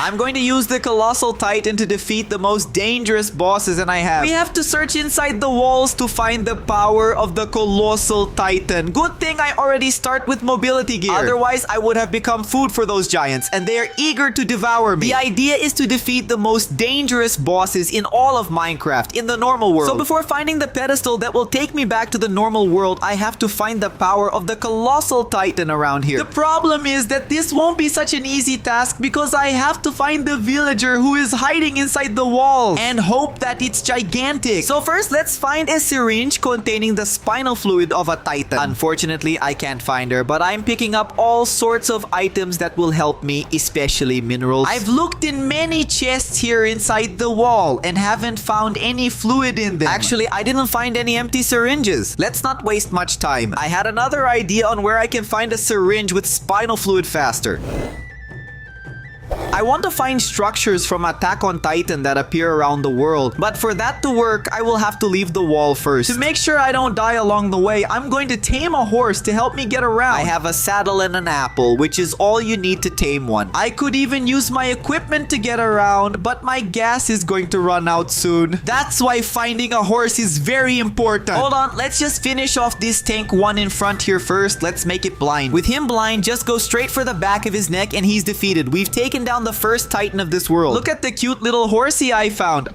I'm going to use the Colossal Titan to defeat the most dangerous bosses, and I have. We have to search inside the walls to find the power of the Colossal Titan. Good thing I already start with mobility gear. Otherwise, I would have become food for those giants, and they are eager to devour me. The idea is to defeat the most dangerous bosses in all of Minecraft, in the normal world. So before finding the pedestal that will take me back to the normal world, I have to find the power of the Colossal Titan around here. The problem is that this won't be such an easy task because I have to find the villager who is hiding inside the walls and hope that it's gigantic. So first, let's find a syringe containing the spinal fluid of a titan. Unfortunately, I can't find her, but I'm picking up all sorts of items that will help me, especially minerals. I've looked in many chests here inside the wall and haven't found any fluid in them. Actually, I didn't find any empty syringes. Let's not waste much time. I had another idea on where I can find a syringe with spinal fluid faster. I want to find structures from Attack on Titan that appear around the world, but for that to work, I will have to leave the wall first. To make sure I don't die along the way, I'm going to tame a horse to help me get around. I have a saddle and an apple, which is all you need to tame one. I could even use my equipment to get around, but my gas is going to run out soon. That's why finding a horse is very important. Hold on, let's just finish off this tank one in front here first. Let's make it blind. With him blind, just go straight for the back of his neck and he's defeated. We've taken down the first titan of this world. Look at the cute little horsey I found.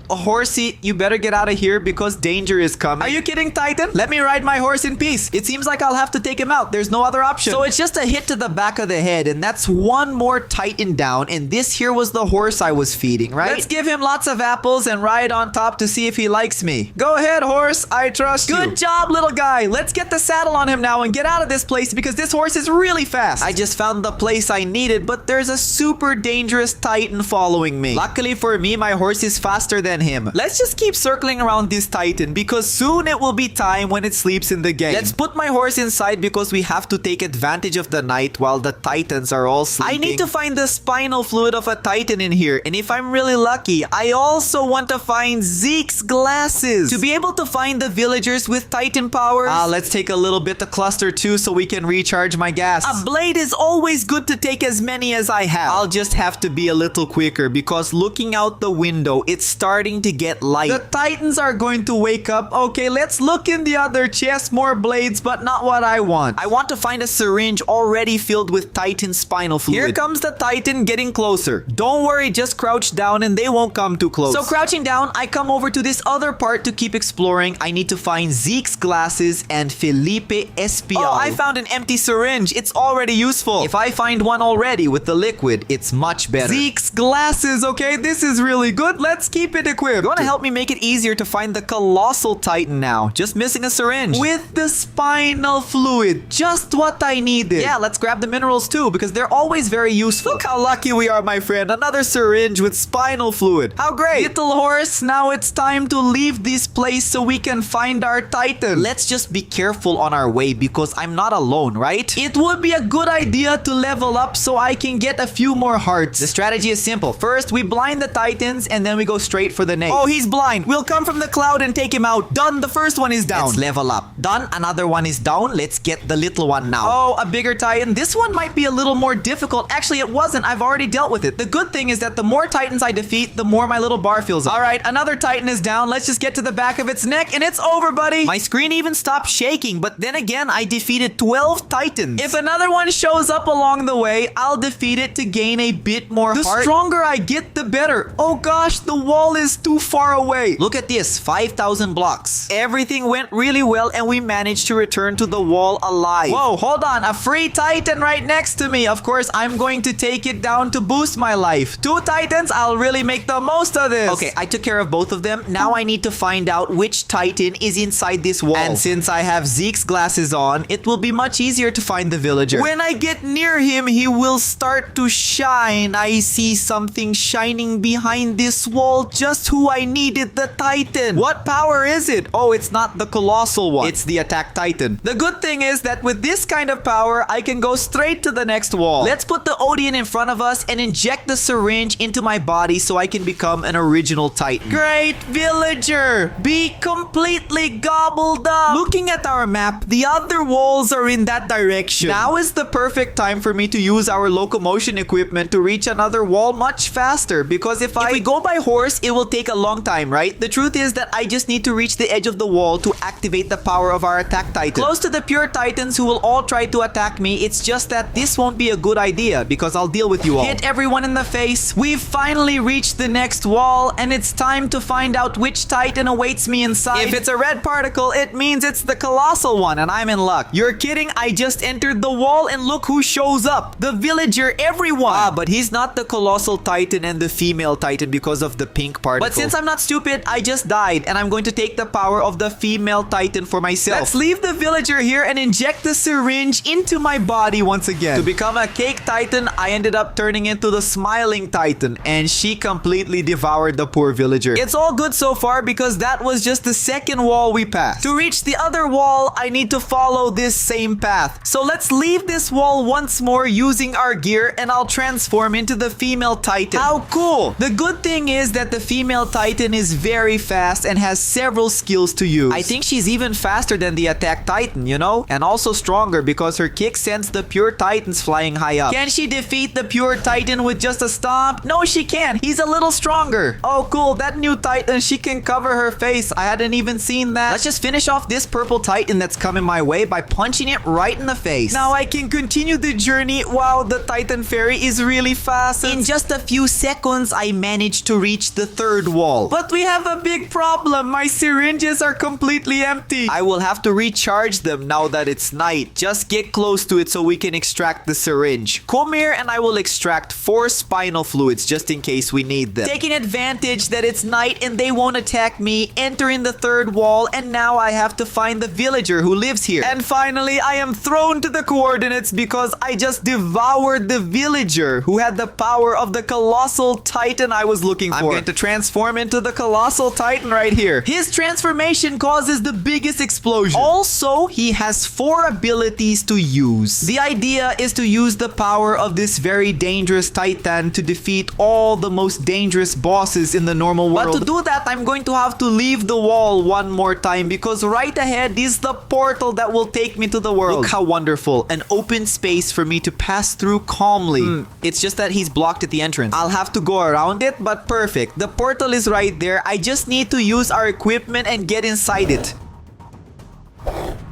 Horsey, you better get out of here because danger is coming. Are you kidding, Titan? Let me ride my horse in peace. It seems like I'll have to take him out. There's no other option. So it's just a hit to the back of the head, and that's one more titan down, and this here was the horse I was feeding, right? Let's give him lots of apples and ride on top to see if he likes me. Go ahead, horse. I trust you. Good job, little guy. Let's get the saddle on him now and get out of this place because this horse is really fast. I just found the place I needed, but there's a super dangerous titan following me. Luckily for me, my horse is faster than him. Let's just keep circling around this titan because soon it will be time when it sleeps in the game. Let's put my horse inside because we have to take advantage of the night while the titans are all sleeping. I need to find the spinal fluid of a titan in here, and if I'm really lucky, I also want to find Zeke's glasses to be able to find the villagers with titan powers. Let's take a little bit of cluster too so we can recharge my gas. A blade is always good to take as many as I have. I'll just have to be a little quicker because looking out the window, it's starting to get light. The titans are going to wake up. Okay, let's look in the other chest. More blades, but not what I want. I want to find a syringe already filled with titan spinal fluid. Here comes the titan getting closer. Don't worry, just crouch down and they won't come too close. So crouching down, I come over to this other part to keep exploring. I need to find Zeke's glasses and Felipe Espial. Oh, I found an empty syringe. It's already useful. If I find one already with the liquid, it's much better. Zeke's glasses, okay? This is really good. Let's keep it equipped. You want to help me make it easier to find the Colossal Titan now. Just missing a syringe. With the spinal fluid. Just what I needed. Yeah, let's grab the minerals too because they're always very useful. Look how lucky we are, my friend. Another syringe with spinal fluid. How great. Little horse, now it's time to leave this place so we can find our Titan. Let's just be careful on our way because I'm not alone, right? It would be a good idea to level up so I can get a few more hearts. The strategy is simple. First, we blind the Titans and then we go straight for the nade. Oh, he's blind. We'll come from the cloud and take him out. Done. The first one is down. Let's level up. Done. Another one is down. Let's get the little one now. Oh, a bigger Titan. This one might be a little more difficult. Actually, it wasn't. I've already dealt with it. The good thing is that the more Titans I defeat, the more my little bar fills up. All right, another Titan is down. Let's just get to the back of its neck and it's over, buddy. My screen even stopped shaking, but then again, I defeated 12 Titans. If another one shows up along the way, I'll defeat it to gain a bit more heart. The stronger I get, the better. Oh gosh, the wall is too far away. Look at this, 5,000 blocks. Everything went really well and we managed to return to the wall alive. Whoa, hold on, a free Titan right next to me. Of course, I'm going to take it down to boost my life. 2 Titans, I'll really make the most of this. Okay, I took care of both of them. Now I need to find out which Titan is inside this wall. And since I have Zeke's glasses on, it will be much easier to find the villager. When I get near him, he will start to shine. I see something shining behind this wall. Just who I needed, the Titan. What power is it? Oh, it's not the colossal one. It's the attack Titan. The good thing is that with this kind of power, I can go straight to the next wall. Let's put the Odeon in front of us and inject the syringe into my body so I can become an original Titan. Great villager! Be completely gobbled up! Looking at our map, the other walls are in that direction. Now is the perfect time for me to use our locomotion equipment equipment to reach another wall much faster. Because if we go by horse, it will take a long time, right? The truth is that I just need to reach the edge of the wall to activate the power of our attack titan. Close to the pure titans who will all try to attack me. It's just that this won't be a good idea because I'll deal with you all. Hit everyone in the face. We've finally reached the next wall, and it's time to find out which titan awaits me inside. If it's a red particle, it means it's the colossal one, and I'm in luck. You're kidding? I just entered the wall, and look who shows up. The villager, everyone. Ah, but he's not the colossal titan and the female titan because of the pink particle. But since I'm not stupid, I just died, and I'm going to take the power of the female titan for myself. Let's leave the villager here and inject the syringe into my body once again. To become a cake titan, I ended up turning into the smiling titan, and she completely devoured the poor villager. It's all good so far because that was just the second wall we passed. To reach the other wall, I need to follow this same path. So let's leave this wall once more using our gear, and I'll transform into the female titan. How cool! The good thing is that the female titan is very fast and has several skills to use. I think she's even faster than the attack titan, you know? And also stronger because her kick sends the pure titans flying high up. Can she defeat the pure titan with just a stomp? No, she can't. He's a little stronger. Oh, cool. That new titan, she can cover her face. I hadn't even seen that. Let's just finish off this purple titan that's coming my way by punching it right in the face. Now I can continue the journey. Wow, the titan fairy is really fast. In just a few seconds, I managed to reach the third wall. But we have a big problem. My syringes are completely empty. I will have to recharge them now that it's night. Just get close to it so we can extract the syringe. Come here and I will extract 4 spinal fluids just in case we need them. Taking advantage that it's night and they won't attack me, entering the third wall, and now I have to find the villager who lives here. And finally, I am thrown to the coordinates because I just devoured the villager who had the power of the colossal titan I was looking for. I'm going to transform into the colossal titan right here. His transformation causes the biggest explosion. Also, he has 4 abilities to use. The idea is to use the power of this very dangerous titan to defeat all the most dangerous bosses in the normal world. But to do that, I'm going to have to leave the wall one more time because right ahead is the portal that will take me to the world. Look how wonderful. An open space for me to pass through calmly. It's just that he's blocked at the entrance. I'll have to go around it, but perfect. The portal is right there. I just need to use our equipment and get inside it.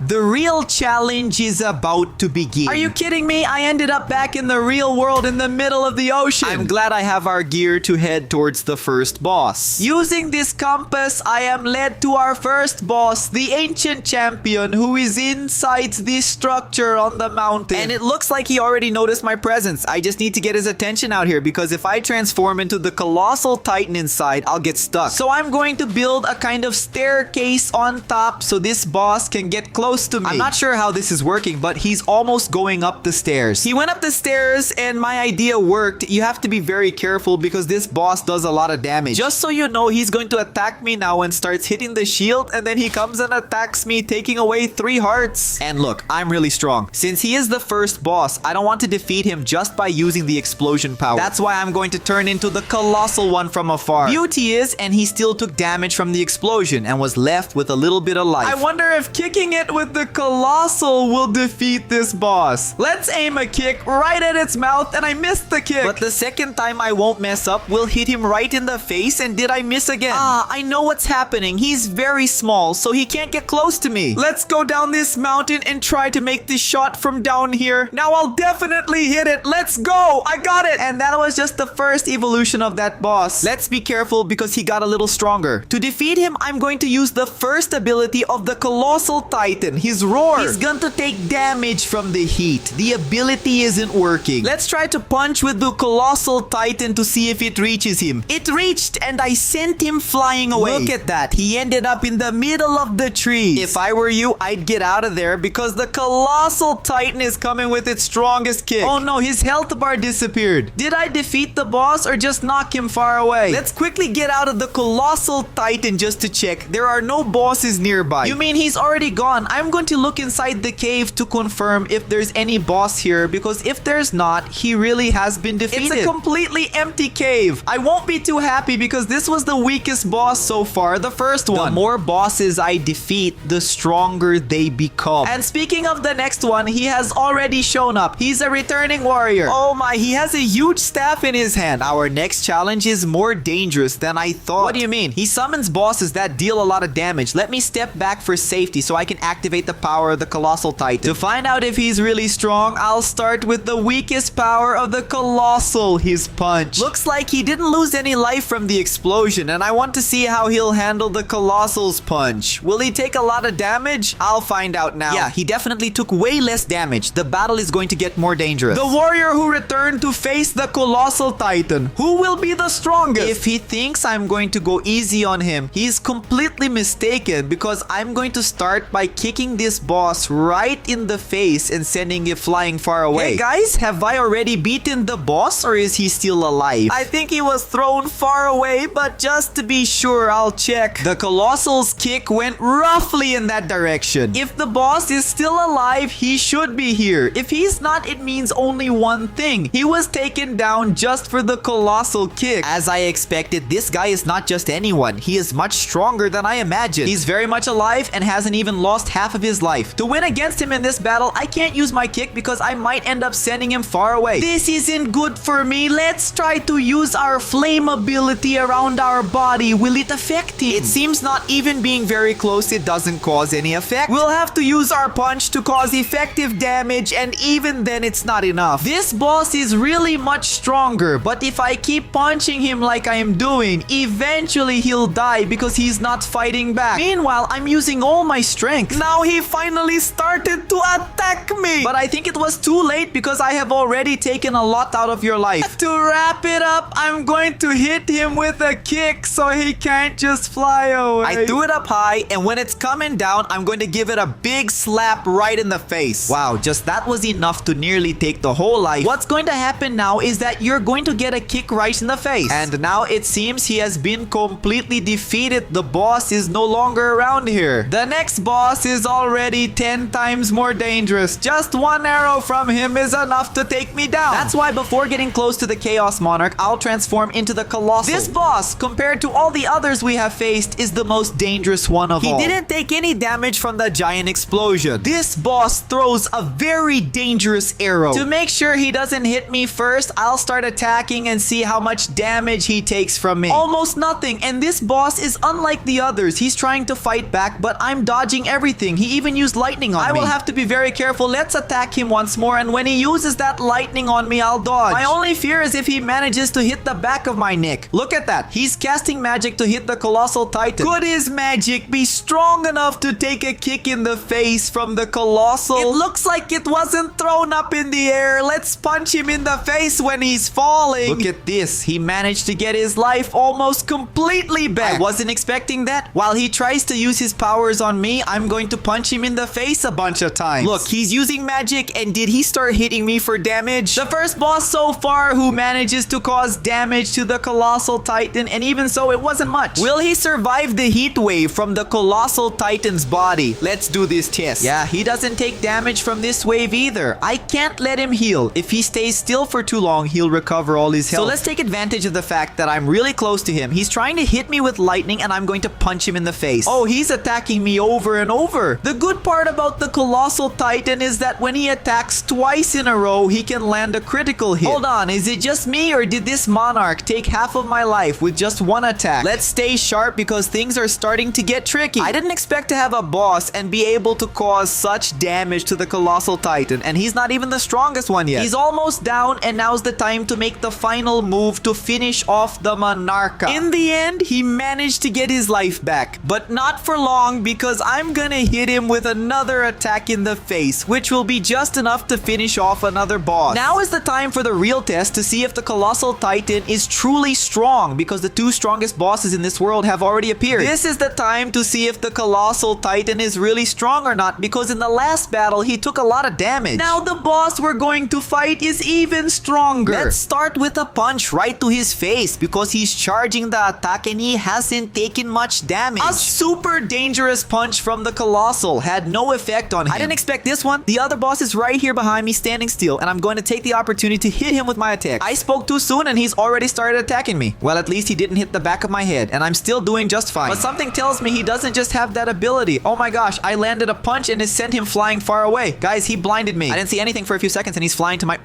The real challenge is about to begin. Are you kidding me? I ended up back in the real world in the middle of the ocean. I'm glad I have our gear to head towards the first boss. Using this compass, I am led to our first boss, the ancient champion who is inside this structure on the mountain. And it looks like he already noticed my presence. I just need to get his attention out here because if I transform into the colossal titan inside, I'll get stuck. So I'm going to build a kind of staircase on top so this boss can get close to me. I'm not sure how this is working, but he's almost going up the stairs. He went up the stairs and my idea worked. You have to be very careful because this boss does a lot of damage. Just so you know, he's going to attack me now and starts hitting the shield, and then he comes and attacks me, taking away 3 hearts. And look, I'm really strong. Since he is the first boss, I don't want to defeat him just by using the explosion power. That's why I'm going to turn into the colossal one from afar. Beauty is, and he still took damage from the explosion and was left with a little bit of life. I wonder if kicking it with the colossal will defeat this boss. Let's aim a kick right at its mouth, and I missed the kick. But the second time I won't mess up. We'll hit him right in the face, and did I miss again? Ah, I know what's happening. He's very small, so he can't get close to me. Let's go down this mountain and try to make this shot from down here. Now I'll definitely hit it. Let's go. I got it. And that was just the first evolution of that boss. Let's be careful because he got a little stronger. To defeat him, I'm going to use the first ability of the colossal titan, his roar. He's going to take damage from the heat. The ability isn't working. Let's try to punch with the colossal titan to see if it reaches him. It reached, and I sent him flying away. Look at that. He ended up in the middle of the trees. If I were you, I'd get out of there because the colossal titan is coming with its strongest kick. Oh no, his health bar disappeared. Did I defeat the boss or just knock him far away? Let's quickly get out of the colossal titan just to check. There are no bosses nearby. You mean he's already gone? I I'm going to look inside the cave to confirm if there's any boss here, because if there's not, he really has been defeated. It's a completely empty cave. I won't be too happy because this was the weakest boss so far, the first one. The more bosses I defeat, the stronger they become. And speaking of the next one, he has already shown up. He's a returning warrior. Oh my, he has a huge staff in his hand. Our next challenge is more dangerous than I thought. What do you mean? He summons bosses that deal a lot of damage. Let me step back for safety so I can activate the power of the Colossal Titan. To find out if he's really strong, I'll start with the weakest power of the Colossal, his punch. Looks like he didn't lose any life from the explosion, and I want to see how he'll handle the Colossal's punch. Will he take a lot of damage? I'll find out now. Yeah, he definitely took way less damage. The battle is going to get more dangerous. The warrior who returned to face the Colossal Titan. Who will be the strongest? If he thinks I'm going to go easy on him, he's completely mistaken, because I'm going to start by kicking this boss right in the face and sending it flying far away. Hey guys, have I already beaten the boss, or is he still alive? I think he was thrown far away, but just to be sure, I'll check. The Colossal's kick went roughly in that direction. If the boss is still alive, he should be here. If he's not, it means only one thing. He was taken down just for the Colossal kick. As I expected, this guy is not just anyone. He is much stronger than I imagined. He's very much alive and hasn't even lost half of his life. To win against him in this battle, I can't use my kick because I might end up sending him far away. This isn't good for me. Let's try to use our flame ability around our body. Will it affect him? It seems not even being very close, it doesn't cause any effect. We'll have to use our punch to cause effective damage, and even then it's not enough. This boss is really much stronger, but if I keep punching him like I am doing, eventually he'll die because he's not fighting back. Meanwhile, I'm using all my strength. Now he finally started to attack me. But I think it was too late because I have already taken a lot out of your life. To wrap it up, I'm going to hit him with a kick so he can't just fly away. I threw it up high, and when it's coming down, I'm going to give it a big slap right in the face. Wow, just that was enough to nearly take the whole life. What's going to happen now is that you're going to get a kick right in the face. And now it seems he has been completely defeated. The boss is no longer around here. The next boss is already 10 times more dangerous. Just one arrow from him is enough to take me down. That's why before getting close to the Chaos Monarch, I'll transform into the Colossal. This boss, compared to all the others we have faced, is the most dangerous one of all. He didn't take any damage from the giant explosion. This boss throws a very dangerous arrow. To make sure he doesn't hit me first, I'll start attacking and see how much damage he takes from me. Almost nothing, and this boss is unlike the others. He's trying to fight back, but I'm dodging everything. He even used lightning on me. I will have to be very careful. Let's attack him once more, and when he uses that lightning on me, I'll dodge. My only fear is if he manages to hit the back of my neck. Look at that. He's casting magic to hit the Colossal Titan. Could his magic be strong enough to take a kick in the face from the Colossal? It looks like it wasn't thrown up in the air. Let's punch him in the face when he's falling. Look at this. He managed to get his life almost completely back. I wasn't expecting that. While he tries to use his powers on me, I'm going to punch him in the face a bunch of times. Look, he's using magic, and did he start hitting me for damage? The first boss so far who manages to cause damage to the Colossal Titan, and even so, it wasn't much. Will he survive the heat wave from the Colossal Titan's body? Let's do this test. Yeah, he doesn't take damage from this wave either. I can't let him heal. If he stays still for too long, he'll recover all his health. So let's take advantage of the fact that I'm really close to him. He's trying to hit me with lightning, and I'm going to punch him in the face. Oh, he's attacking me over and over. The good part about the Colossal Titan is that when he attacks twice in a row, he can land a critical hit. Hold on, is it just me, or did this monarch take half of my life with just one attack? Let's stay sharp because things are starting to get tricky. I didn't expect to have a boss and be able to cause such damage to the Colossal Titan, and he's not even the strongest one yet. He's almost down, and now's the time to make the final move to finish off the Monarcha. In the end, he managed to get his life back, but not for long because I'm gonna hit him with another attack in the face, which will be just enough to finish off another boss. Now is the time for the real test to see if the Colossal Titan is truly strong, because the two strongest bosses in this world have already appeared. This is the time to see if the Colossal Titan is really strong or not, because in the last battle, he took a lot of damage. Now the boss we're going to fight is even stronger. Let's start with a punch right to his face, because he's charging the attack and he hasn't taken much damage. A super dangerous punch from the Colossal Colossal had no effect on him. I didn't expect this one. The other boss is right here behind me standing still, and I'm going to take the opportunity to hit him with my attack. I spoke too soon and he's already started attacking me. Well, at least he didn't hit the back of my head, and I'm still doing just fine. But something tells me he doesn't just have that ability. Oh my gosh, I landed a punch and it sent him flying far away. Guys, he blinded me. I didn't see anything for a few seconds and he's flying to my...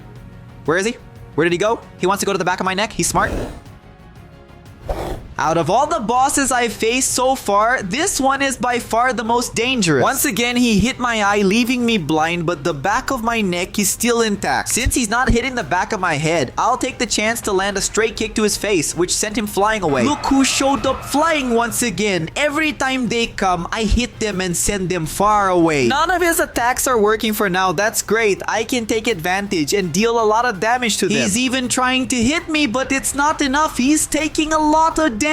Where is he? Where did he go? He wants to go to the back of my neck. He's smart. Out of all the bosses I've faced so far, this one is by far the most dangerous. Once again, he hit my eye, leaving me blind, but the back of my neck is still intact. Since he's not hitting the back of my head, I'll take the chance to land a straight kick to his face, which sent him flying away. Look who showed up flying once again. Every time they come, I hit them and send them far away. None of his attacks are working for now. That's great. I can take advantage and deal a lot of damage to them. He's even trying to hit me, but it's not enough. He's taking a lot of damage.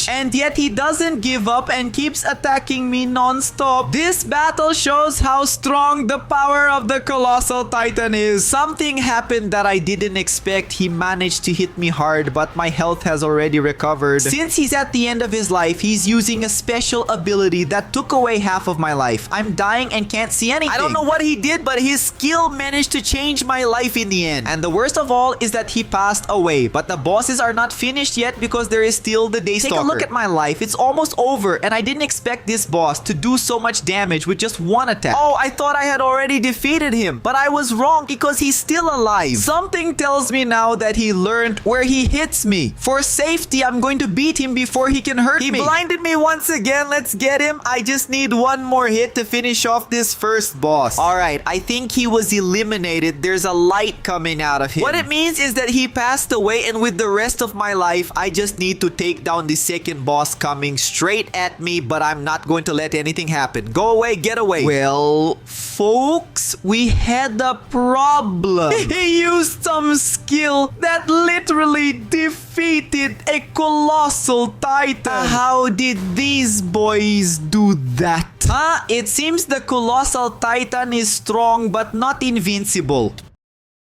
And yet he doesn't give up and keeps attacking me non-stop. This battle shows how strong the power of the Colossal Titan is. Something happened that I didn't expect. He managed to hit me hard, but my health has already recovered. Since he's at the end of his life, he's using a special ability that took away half of my life. I'm dying and can't see anything. I don't know what he did, but his skill managed to change my life in the end. And the worst of all is that he passed away. But the bosses are not finished yet because there is still the Daystalker. Take a look at my life. It's almost over, and I didn't expect this boss to do so much damage with just one attack. Oh, I thought I had already defeated him, but I was wrong because he's still alive. Something tells me now that he learned where he hits me. For safety, I'm going to beat him before he can hurt me. He blinded me once again. Let's get him. I just need one more hit to finish off this first boss. Alright, I think he was eliminated. There's a light coming out of him. What it means is that he passed away, and with the rest of my life, I just need to take down the second boss coming straight at me, but I'm not going to let anything happen. Go away, get away. Well, folks, we had a problem. He used some skill that literally defeated a Colossal Titan. How did these boys do that? It seems the Colossal Titan is strong but not invincible.